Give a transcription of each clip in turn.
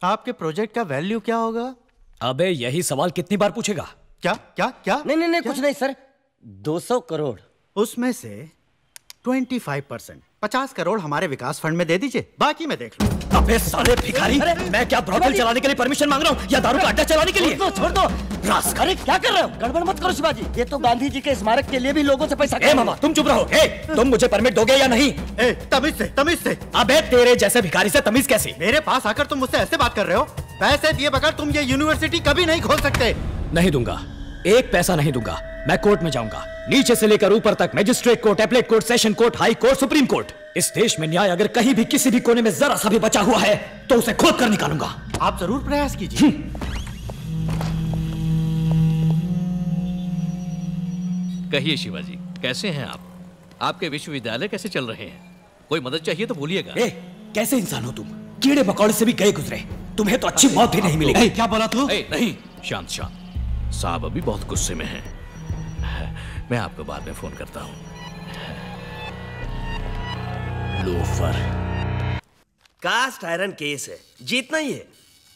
आपके प्रोजेक्ट का वैल्यू क्या होगा? अबे यही सवाल कितनी बार पूछेगा? क्या क्या क्या? नहीं कुछ नहीं सर, 200 करोड़। उसमें से 25%, 50 करोड़ हमारे विकास फंड में दे दीजिए, बाकी मैं देख लूं। अबे साले भिखारी, मैं क्या ब्रॉडवेल चलाने के लिए परमिशन मांग रहा हूँ या दारू का अड्डा चलाने के लिए? छोड़ दो। अरे क्या कर रहे हो? गड़बड़ मत करो शिवाजी, ये तो गांधी जी के स्मारक के लिए भी लोगों से पैसा। मामा तुम चुप रहो। तुम मुझे परमिट दोगे या नहीं? तमीज से। अबे तेरे जैसे भिखारी से तमीज कैसी? मेरे पास आकर तुम मुझसे ऐसे बात कर रहे हो? पैसे दिए बगैर तुम ये यूनिवर्सिटी कभी नहीं खोल सकते। नहीं दूंगा, एक पैसा नहीं दूंगा। मैं कोर्ट में जाऊंगा, नीचे से लेकर ऊपर तक, magistrate court, appellate court, session court, high court, supreme court. इस देश में न्याय अगर कहीं भी किसी भी कोने में जरा सा भी बचा हुआ है तो उसे खोद कर निकालूंगा। आप जरूर प्रयास कीजिए। कहिए शिवाजी, कैसे हैं आप? आपके विश्वविद्यालय कैसे चल रहे हैं? कोई मदद चाहिए तो बोलिएगा। कैसे इंसान हो तुम? कीड़े मकोड़े से भी गए गुजरे, तुम्हें तो अच्छी मौत भी नहीं मिलेगी। क्या बोला तू? नहीं, शांत शांत। साहब अभी बहुत गुस्से में हैं। मैं आपको बाद में फोन करता हूँ। लोफर। कास्ट आयरन केस है, जीतना ही है।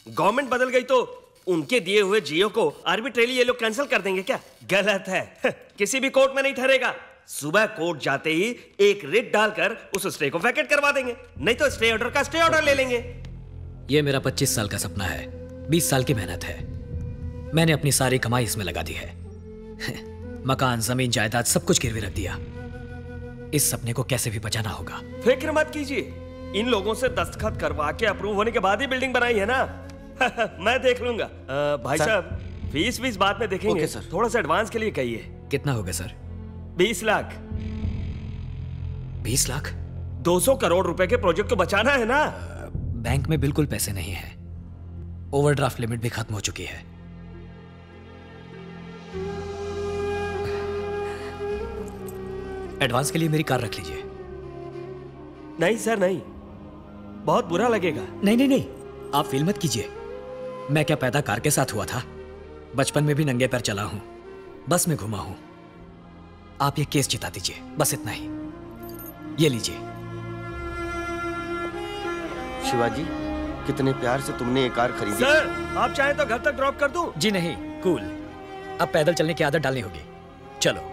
गवर्नमेंट बदल गई तो उनके दिए हुए जियो को आर्बिट्रेली ये लोग कैंसिल कर देंगे क्या? गलत है। किसी भी कोर्ट में नहीं ठहरेगा। सुबह कोर्ट जाते ही एक रिट डालकर उस स्टे को वैकेट करवा देंगे, नहीं तो स्टे ऑर्डर का स्टे ऑर्डर ले लेंगे। ये मेरा 25 साल का सपना है, 20 साल की मेहनत है। मैंने अपनी सारी कमाई इसमें लगा दी है। मकान, जमीन, जायदाद सब कुछ गिरवी रख दिया। इस सपने को कैसे भी बचाना होगा। फिक्र मत कीजिए, इन लोगों से दस्तखत करवा के अप्रूव होने के बाद ही बिल्डिंग बनाई है ना। मैं देख लूंगा। भाई साहब, फीस बाद में देखेंगे। सर थोड़ा सा एडवांस के लिए कहिए। कितना होगा सर? 20 लाख। 20 लाख? 200 करोड़ रुपए के प्रोजेक्ट को बचाना है ना। बैंक में बिल्कुल पैसे नहीं है, ओवरड्राफ्ट लिमिट भी खत्म हो चुकी है। एडवांस के लिए मेरी कार रख लीजिए। नहीं सर नहीं, बहुत बुरा लगेगा। नहीं, आप फील मत कीजिए। मैं क्या पैदा कार के साथ हुआ था? बचपन में भी नंगे पैर चला हूं, बस में घुमा हूं। आप ये केस जिता दीजिए, बस इतना ही। ये लीजिए। शिवाजी, कितने प्यार से तुमने ये कार खरीदी। सर आप चाहे तो घर तक ड्रॉप कर दूं? जी नहीं, कूल। अब पैदल चलने की आदत डालनी होगी। चलो।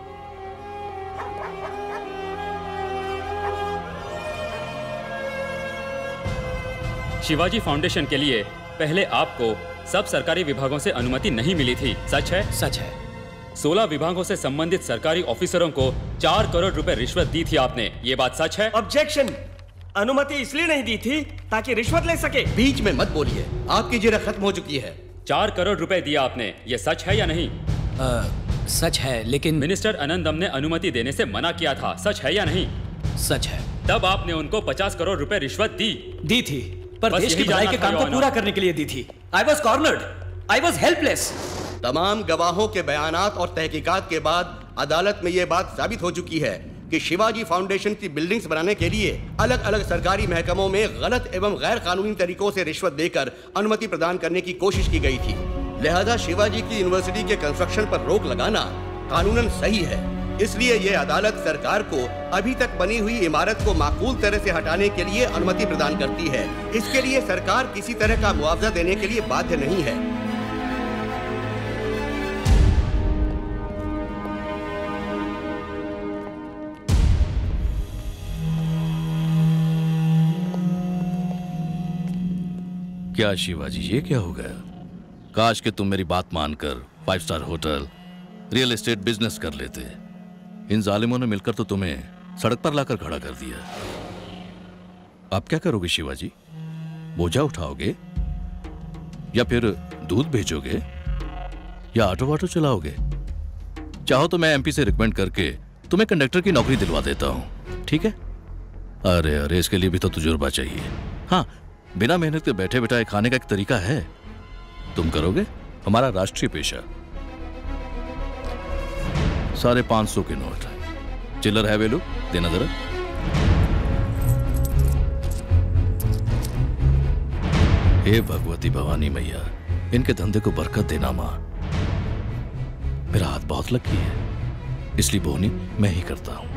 शिवाजी फाउंडेशन के लिए पहले आपको सब सरकारी विभागों से अनुमति नहीं मिली थी, सच है? सच है। 16 विभागों से संबंधित सरकारी ऑफिसरों को 4 करोड़ रुपए रिश्वत दी थी आपने, ये बात सच है? ऑब्जेक्शन। अनुमति इसलिए नहीं दी थी ताकि रिश्वत ले सके। बीच में मत बोलिए, आपकी जिरह खत्म हो चुकी है। 4 करोड़ रुपए दिया आपने, ये सच है या नहीं? सच है, लेकिन मिनिस्टर अनंदम ने अनुमति देने से मना किया था, सच है या नहीं? सच है। तब आपने उनको 50 करोड़ रुपए रिश्वत दी थी, पर देश की भलाई के काम को पूरा करने के लिए दी थी। I was cornered, I was helpless। तमाम गवाहों के बयानात और तहकीकात के बाद अदालत में यह बात साबित हो चुकी है कि शिवाजी फाउंडेशन की बिल्डिंग्स बनाने के लिए अलग अलग सरकारी महकमों में गलत एवं गैर कानूनी तरीकों से रिश्वत देकर अनुमति प्रदान करने की कोशिश की गई थी। लिहाजा शिवाजी की यूनिवर्सिटी के कंस्ट्रक्शन पर रोक लगाना कानूनन सही है। इसलिए यह अदालत सरकार को अभी तक बनी हुई इमारत को माकूल तरह से हटाने के लिए अनुमति प्रदान करती है। इसके लिए सरकार किसी तरह का मुआवजा देने के लिए बाध्य नहीं है। क्या शिवाजी, ये क्या हो गया? काश कि तुम मेरी बात मानकर 5 star hotel, real estate business कर लेते। इन जालिमों ने मिलकर तो तुम्हें सड़क पर लाकर खड़ा कर दिया। अब क्या करोगे शिवाजी? बोझा उठाओगे या फिर दूध भेजोगे या ऑटो वाटो चलाओगे? चाहो तो मैं एमपी से रिकमेंड करके तुम्हें कंडक्टर की नौकरी दिलवा देता हूं, ठीक है? अरे इसके लिए भी तो तजुर्बा चाहिए। हाँ, बिना मेहनत के बैठे बैठाए खाने का एक तरीका है, तुम करोगे? हमारा राष्ट्रीय पेशा। 550 के नोट, चिल्लर है वेलू, देना जरा। हे भगवती भवानी मैया, इनके धंधे को बरकत देना मां। मेरा हाथ बहुत लकी है, इसलिए बोनी मैं ही करता हूं।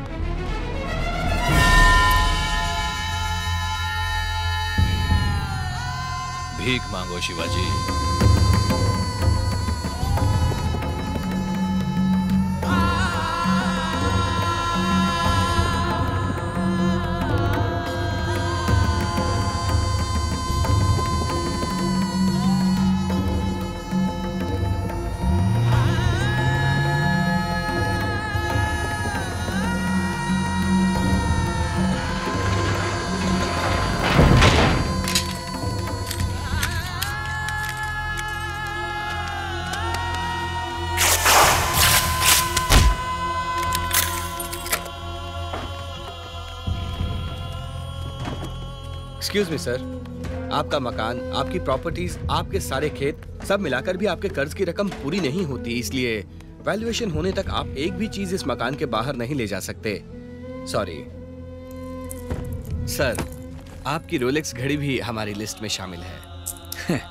भीख मांगो शिवाजी। एक्सक्यूज मी सर, आपका मकान, आपकी प्रॉपर्टीज, आपके सारे खेत सब मिलाकर भी आपके कर्ज की रकम पूरी नहीं होती, इसलिए वैल्यूएशन होने तक आप एक भी चीज इस मकान के बाहर नहीं ले जा सकते। सॉरी सर, आपकी रोलेक्स घड़ी भी हमारी लिस्ट में शामिल है।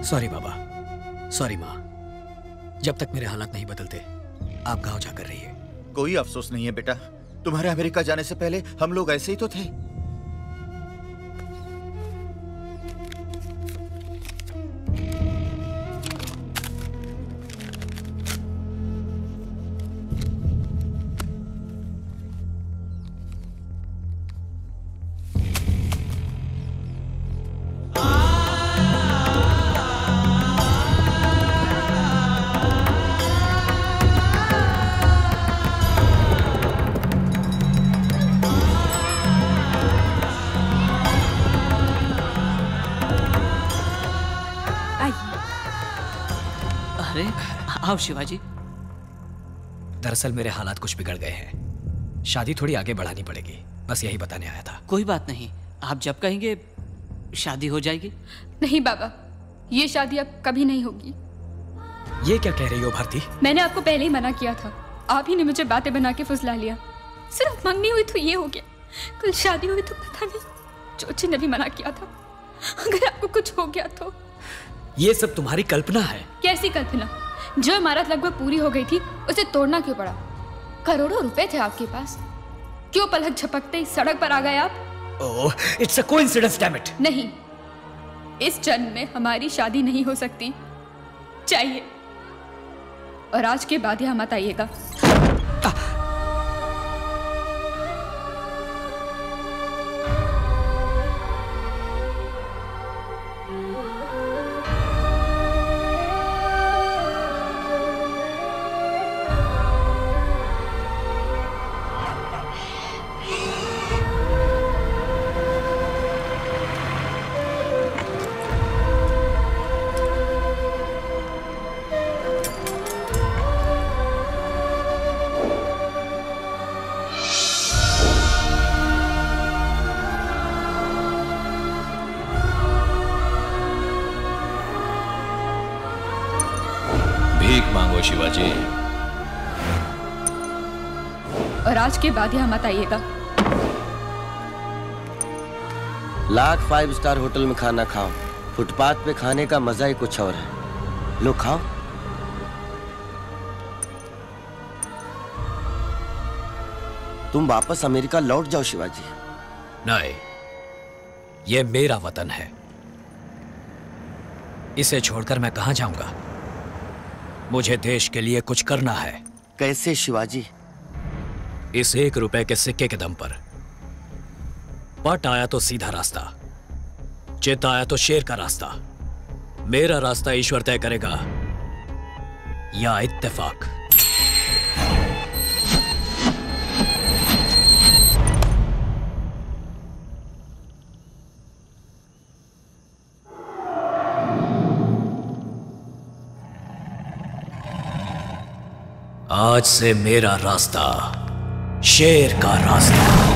सॉरी बाबा, सॉरी माँ। जब तक मेरे हालात नहीं बदलते आप गांव जाकर रहिए। कोई अफसोस नहीं है बेटा, तुम्हारे अमेरिका जाने से पहले हम लोग ऐसे ही तो थे। आओ शिवाजी। दरअसल मेरे हालात कुछ बिगड़ गए हैं, शादी थोड़ी आगे बढ़ानी पड़ेगी, बस यही बताने आया था। कोई बात नहीं, आप जब कहेंगे शादी हो जाएगी। नहीं बाबा, ये शादी अब कभी नहीं होगी। ये क्या कह रही हो भारती? मैंने आपको पहले ही मना किया था, आप ही ने मुझे बातें बना के फुसला लिया। सिर्फ मंगनी हुई तो ये हो गया, कल शादी हुई तो पता नहीं। चोची ने भी मना किया था, अगर आपको कुछ हो गया तो। ये सब तुम्हारी कल्पना है। कैसी कल्पना? जो इमारत लगभग पूरी हो गई थी उसे तोड़ना क्यों पड़ा? करोड़ों रुपए थे आपके पास, क्यों पलक झपकते ही सड़क पर आ गए आप? Oh, it's a coincidence, damn it. नहीं, इस जन्म में हमारी शादी नहीं हो सकती। चाहिए, और आज के बाद यहाँ मत आइएगा। शिवाजी, और आज के बाद यहाँ मत आइएगा। लाख 5 स्टार होटल में खाना खाओ, फुटपाथ पे खाने का मजा ही कुछ और है। लो खाओ। तुम वापस अमेरिका लौट जाओ शिवाजी। नहीं, ये मेरा वतन है, इसे छोड़कर मैं कहां जाऊंगा? मुझे देश के लिए कुछ करना है। कैसे शिवाजी? इस 1 रुपए के सिक्के के दम पर। पट आया तो सीधा रास्ता, चित आया तो शेर का रास्ता। मेरा रास्ता ईश्वर तय करेगा या इत्तेफाक। आज से मेरा रास्ता शेर का रास्ता।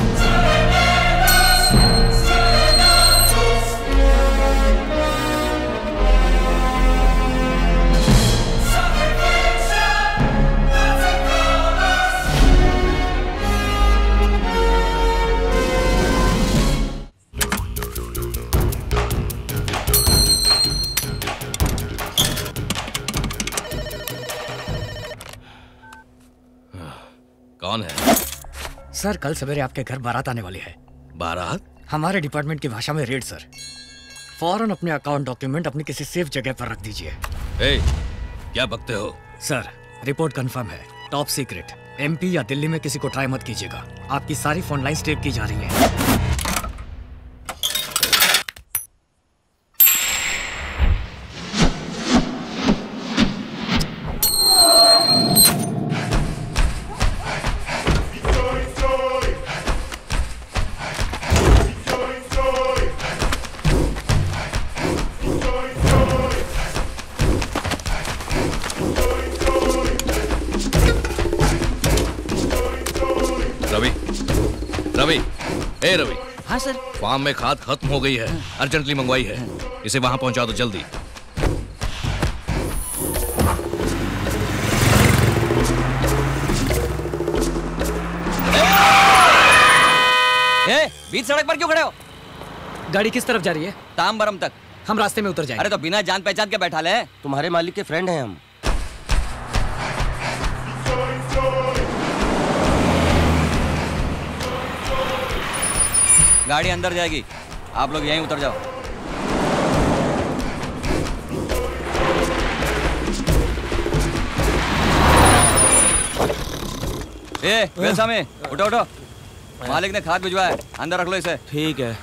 सर कल सवेरे आपके घर बारात आने वाली है। बारात? हमारे डिपार्टमेंट की भाषा में रेड सर। फौरन अपने अकाउंट डॉक्यूमेंट अपनी किसी सेफ जगह पर रख दीजिए। क्या बकते हो? सर रिपोर्ट कंफर्म है, टॉप सीक्रेट। एमपी या दिल्ली में किसी को ट्राई मत कीजिएगा। आपकी सारी फोन लाइन टेप की जा रही है। रवि। हाँ सर। फार्म में खाद खत्म हो गई है, अर्जेंटली मंगवाई है, इसे वहां पहुंचा दो जल्दी। बीच सड़क पर क्यों खड़े हो? गाड़ी किस तरफ जा रही है? तामबरम तक। हम रास्ते में उतर जाएंगे। अरे तो बिना जान पहचान के बैठा ले। तुम्हारे मालिक के फ्रेंड हैं हम। गाड़ी अंदर जाएगी, आप लोग यहीं उतर जाओ। वेलसामी, उठो उठो। मालिक ने खाद भिजवाया, अंदर रख लो इसे। ठीक है।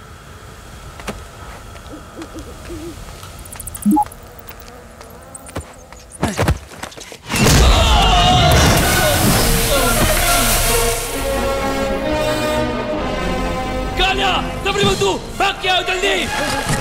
तू भाग के आओ जल्दी।